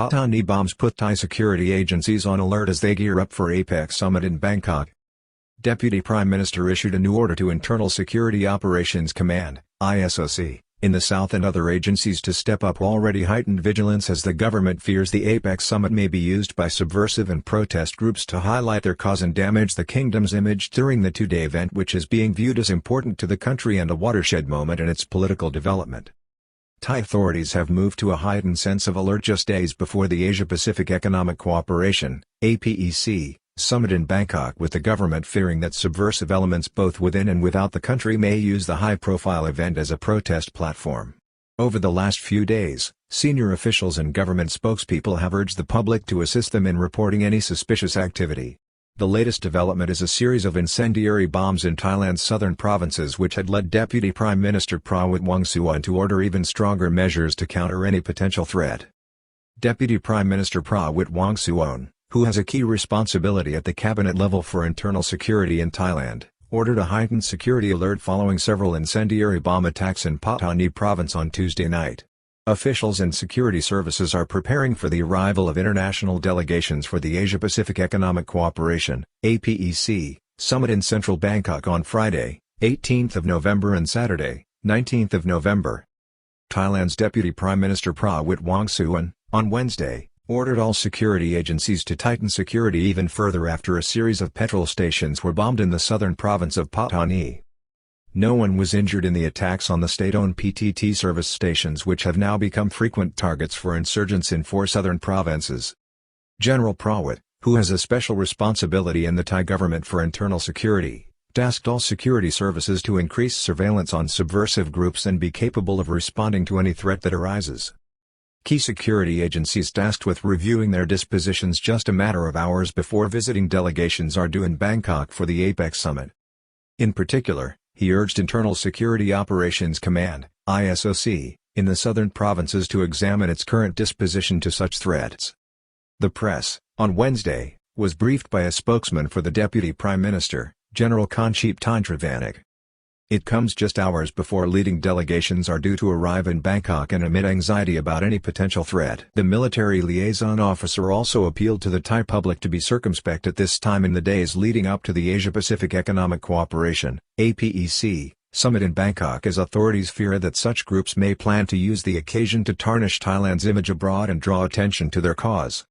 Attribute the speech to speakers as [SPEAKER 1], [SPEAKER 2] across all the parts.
[SPEAKER 1] Pattani bombs put Thai security agencies on alert as they gear up for APEC Summit in Bangkok. Deputy Prime Minister issued a new order to Internal Security Operations Command, ISOC, in the south and other agencies to step up already heightened vigilance as the government fears the APEC Summit may be used by subversive and protest groups to highlight their cause and damage the kingdom's image during the two-day event, which is being viewed as important to the country and a watershed moment in its political development. Thai authorities have moved to a heightened sense of alert just days before the Asia-Pacific Economic Cooperation (APEC) Summit in Bangkok, with the government fearing that subversive elements both within and without the country may use the high-profile event as a protest platform. Over the last few days, senior officials and government spokespeople have urged the public to assist them in reporting any suspicious activity. The latest development is a series of incendiary bombs in Thailand's southern provinces, which had led Deputy Prime Minister Prawit Wongsuwan to order even stronger measures to counter any potential threat. Deputy Prime Minister Prawit Wongsuwan, who has a key responsibility at the cabinet level for internal security in Thailand, ordered a heightened security alert following several incendiary bomb attacks in Pattani province on Tuesday night. Officials and security services are preparing for the arrival of international delegations for the Asia-Pacific Economic Cooperation (APEC) Summit in central Bangkok on Friday, 18th of November and Saturday, 19th of November. Thailand's Deputy Prime Minister Prawit Wongsuwan, on Wednesday, ordered all security agencies to tighten security even further after a series of petrol stations were bombed in the southern province of Pattani. No one was injured in the attacks on the state-owned PTT service stations, which have now become frequent targets for insurgents in 4 southern provinces. General Prawit, who has a special responsibility in the Thai government for internal security, tasked all security services to increase surveillance on subversive groups and be capable of responding to any threat that arises. Key security agencies tasked with reviewing their dispositions just a matter of hours before visiting delegations are due in Bangkok for the APEC Summit. In particular, he urged Internal Security Operations Command, ISOC, in the southern provinces to examine its current disposition to such threats. The press, on Wednesday, was briefed by a spokesman for the Deputy Prime Minister, General Concheep Tantravanik. It comes just hours before leading delegations are due to arrive in Bangkok and amid anxiety about any potential threat. The military liaison officer also appealed to the Thai public to be circumspect at this time in the days leading up to the Asia-Pacific Economic Cooperation (APEC) Summit in Bangkok, as authorities fear that such groups may plan to use the occasion to tarnish Thailand's image abroad and draw attention to their cause.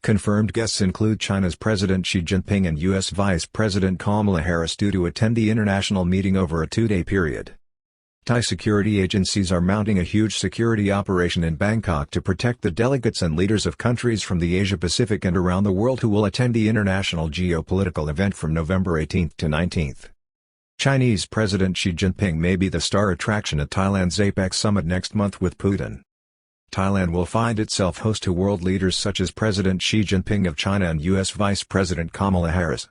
[SPEAKER 1] Confirmed guests include China's President Xi Jinping and U.S. Vice President Kamala Harris, due to attend the international meeting over a 2-day period. Thai security agencies are mounting a huge security operation in Bangkok to protect the delegates and leaders of countries from the Asia-Pacific and around the world who will attend the international geopolitical event from November 18 to 19. Chinese President Xi Jinping may be the star attraction at Thailand's APEC Summit next month with Putin. Thailand will find itself host to world leaders such as President Xi Jinping of China and U.S. Vice President Kamala Harris.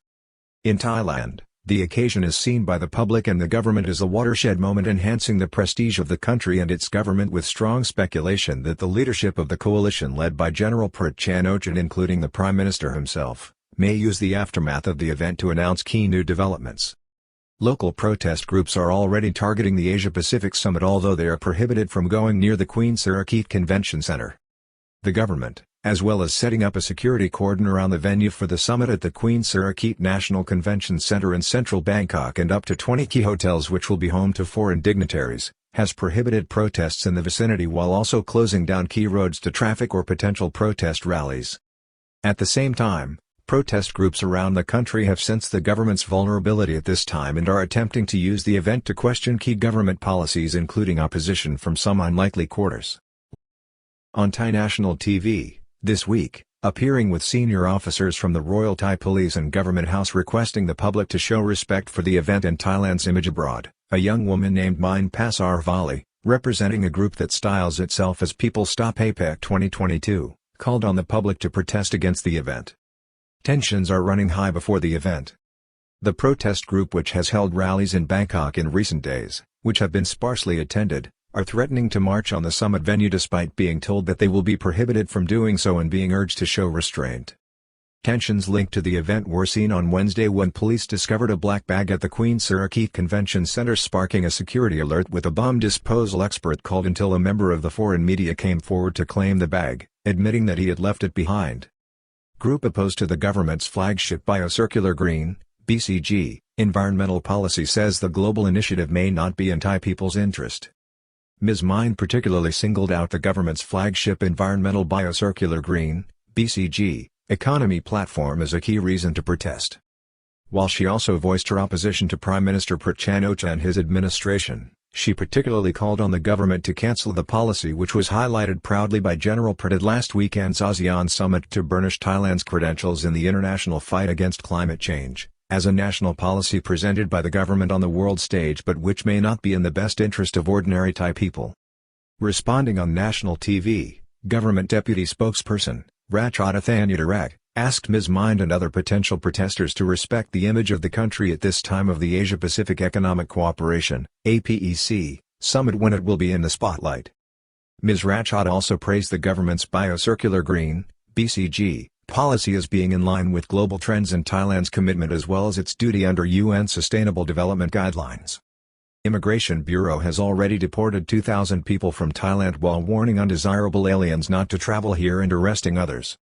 [SPEAKER 1] In Thailand, the occasion is seen by the public and the government as a watershed moment, enhancing the prestige of the country and its government, with strong speculation that the leadership of the coalition led by General Prut Chan-o-chan, including the Prime Minister himself, may use the aftermath of the event to announce key new developments. Local protest groups are already targeting the Asia-Pacific Summit, although they are prohibited from going near the Queen Sirikit Convention Center. The government, as well as setting up a security cordon around the venue for the summit at the Queen Sirikit National Convention Center in central Bangkok and up to 20 key hotels which will be home to foreign dignitaries, has prohibited protests in the vicinity while also closing down key roads to traffic or potential protest rallies. At the same time, protest groups around the country have sensed the government's vulnerability at this time and are attempting to use the event to question key government policies, including opposition from some unlikely quarters. On Thai national TV, this week, appearing with senior officers from the Royal Thai Police and Government House requesting the public to show respect for the event and Thailand's image abroad, a young woman named Mine Pasar Vali, representing a group that styles itself as People Stop APEC 2022, called on the public to protest against the event. Tensions are running high before the event. The protest group, which has held rallies in Bangkok in recent days, which have been sparsely attended, are threatening to march on the summit venue despite being told that they will be prohibited from doing so and being urged to show restraint. Tensions linked to the event were seen on Wednesday when police discovered a black bag at the Queen Sirikit Convention Center, sparking a security alert with a bomb disposal expert called until a member of the foreign media came forward to claim the bag, admitting that he had left it behind. Group opposed to the government's flagship Biocircular Green, BCG, environmental policy says the global initiative may not be in Thai people's interest. Ms. Mind particularly singled out the government's flagship environmental Biocircular Green, BCG, economy platform as a key reason to protest. While she also voiced her opposition to Prime Minister Prayut Chan-o-cha and his administration, she particularly called on the government to cancel the policy which was highlighted proudly by General Prayut at last weekend's ASEAN summit to burnish Thailand's credentials in the international fight against climate change, as a national policy presented by the government on the world stage but which may not be in the best interest of ordinary Thai people. Responding on national TV, government deputy spokesperson, Ratchath Thanyadarak, asked Ms. Mind and other potential protesters to respect the image of the country at this time of the Asia-Pacific Economic Cooperation (APEC) summit when it will be in the spotlight. Ms. Ratchath also praised the government's Biocircular Green (BCG) policy as being in line with global trends and Thailand's commitment as well as its duty under UN Sustainable Development Guidelines. Immigration Bureau has already deported 2,000 people from Thailand while warning undesirable aliens not to travel here and arresting others.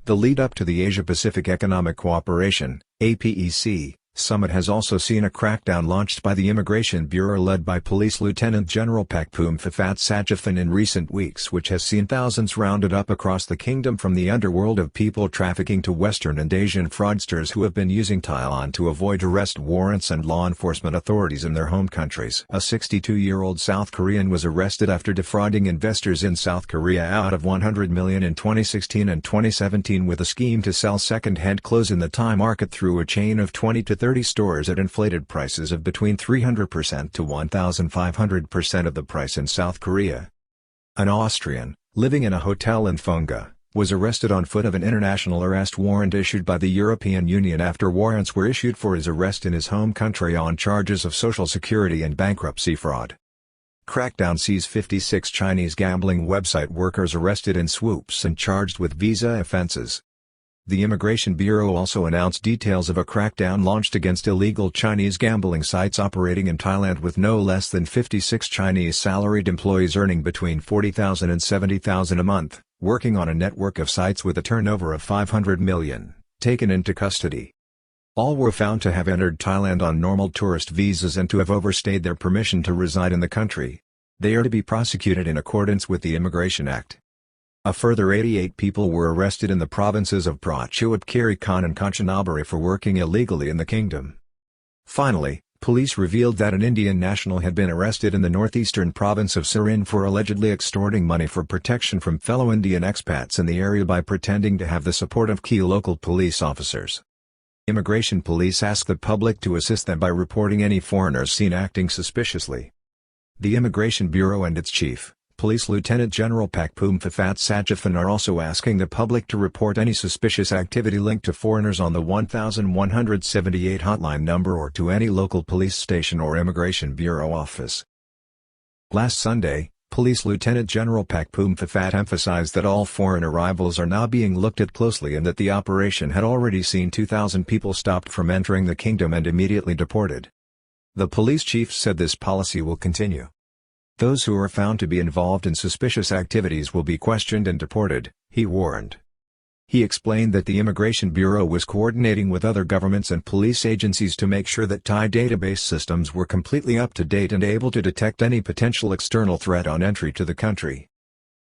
[SPEAKER 1] The lead-up to the Asia-Pacific Economic Cooperation (APEC) summit has also seen a crackdown launched by the Immigration Bureau led by Police Lieutenant General Pakpum Phafat Satchafan in recent weeks, which has seen thousands rounded up across the kingdom from the underworld of people trafficking to Western and Asian fraudsters who have been using Thailand to avoid arrest warrants and law enforcement authorities in their home countries. A 62-year-old South Korean was arrested after defrauding investors in South Korea out of $100 million in 2016 and 2017 with a scheme to sell second-hand clothes in the Thai market through a chain of 20 to 30 stores at inflated prices of between 300% to 1,500% of the price in South Korea. An Austrian, living in a hotel in Phongha, was arrested on foot of an international arrest warrant issued by the European Union after warrants were issued for his arrest in his home country on charges of social security and bankruptcy fraud. Crackdown sees 56 Chinese gambling website workers arrested in swoops and charged with visa offenses. The Immigration Bureau also announced details of a crackdown launched against illegal Chinese gambling sites operating in Thailand with no less than 56 Chinese salaried employees earning between $40,000 and $70,000 a month, working on a network of sites with a turnover of 500 million, taken into custody. All were found to have entered Thailand on normal tourist visas and to have overstayed their permission to reside in the country. They are to be prosecuted in accordance with the Immigration Act. A further 88 people were arrested in the provinces of Prachuap Khiri Khan and Kanchanaburi for working illegally in the kingdom. Finally, police revealed that an Indian national had been arrested in the northeastern province of Surin for allegedly extorting money for protection from fellow Indian expats in the area by pretending to have the support of key local police officers. Immigration police asked the public to assist them by reporting any foreigners seen acting suspiciously. The Immigration Bureau and its chief, Police Lieutenant General Pakpum Phafat Satchafan, are also asking the public to report any suspicious activity linked to foreigners on the 1178 hotline number or to any local police station or Immigration Bureau office. Last Sunday, Police Lieutenant General Pakpum Phafat emphasized that all foreign arrivals are now being looked at closely and that the operation had already seen 2,000 people stopped from entering the kingdom and immediately deported. The police chief said this policy will continue. Those who are found to be involved in suspicious activities will be questioned and deported, he warned. He explained that the Immigration Bureau was coordinating with other governments and police agencies to make sure that Thai database systems were completely up to date and able to detect any potential external threat on entry to the country.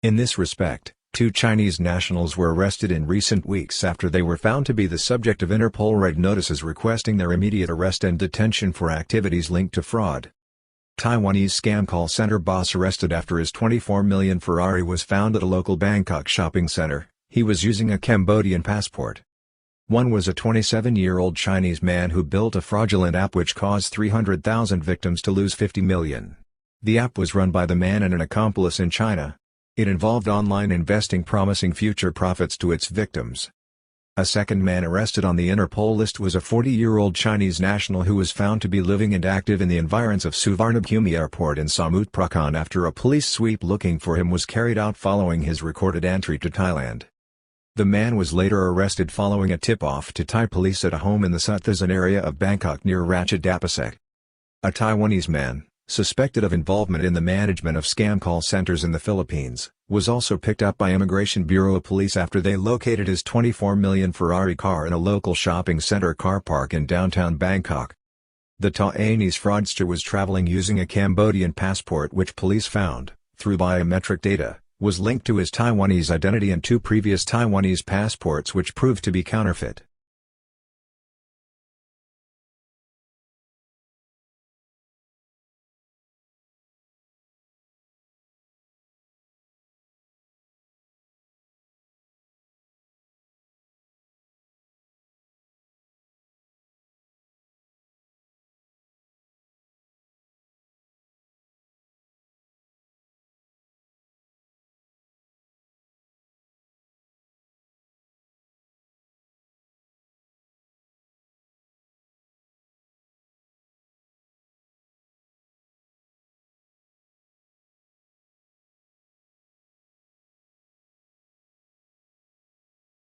[SPEAKER 1] In this respect, 2 Chinese nationals were arrested in recent weeks after they were found to be the subject of Interpol red notices requesting their immediate arrest and detention for activities linked to fraud. Taiwanese scam call center boss arrested after his 24 million Ferrari was found at a local Bangkok shopping center. He was using a Cambodian passport. One was a 27-year-old Chinese man who built a fraudulent app which caused 300,000 victims to lose 50 million. The app was run by the man and an accomplice in China. It involved online investing promising future profits to its victims. A second man arrested on the Interpol list was a 40-year-old Chinese national who was found to be living and active in the environs of Suvarnabhumi Airport in Samut Prakan after a police sweep looking for him was carried out following his recorded entry to Thailand. The man was later arrested following a tip-off to Thai police at a home in the Sutthasan area of Bangkok near Ratchath. A Taiwanese man, suspected of involvement in the management of scam call centers in the Philippines, was also picked up by Immigration Bureau police after they located his 24 million Ferrari car in a local shopping center car park in downtown Bangkok. The Taiwanese fraudster was traveling using a Cambodian passport which police found, through biometric data, was linked to his Taiwanese identity and 2 previous Taiwanese passports which proved to be counterfeit.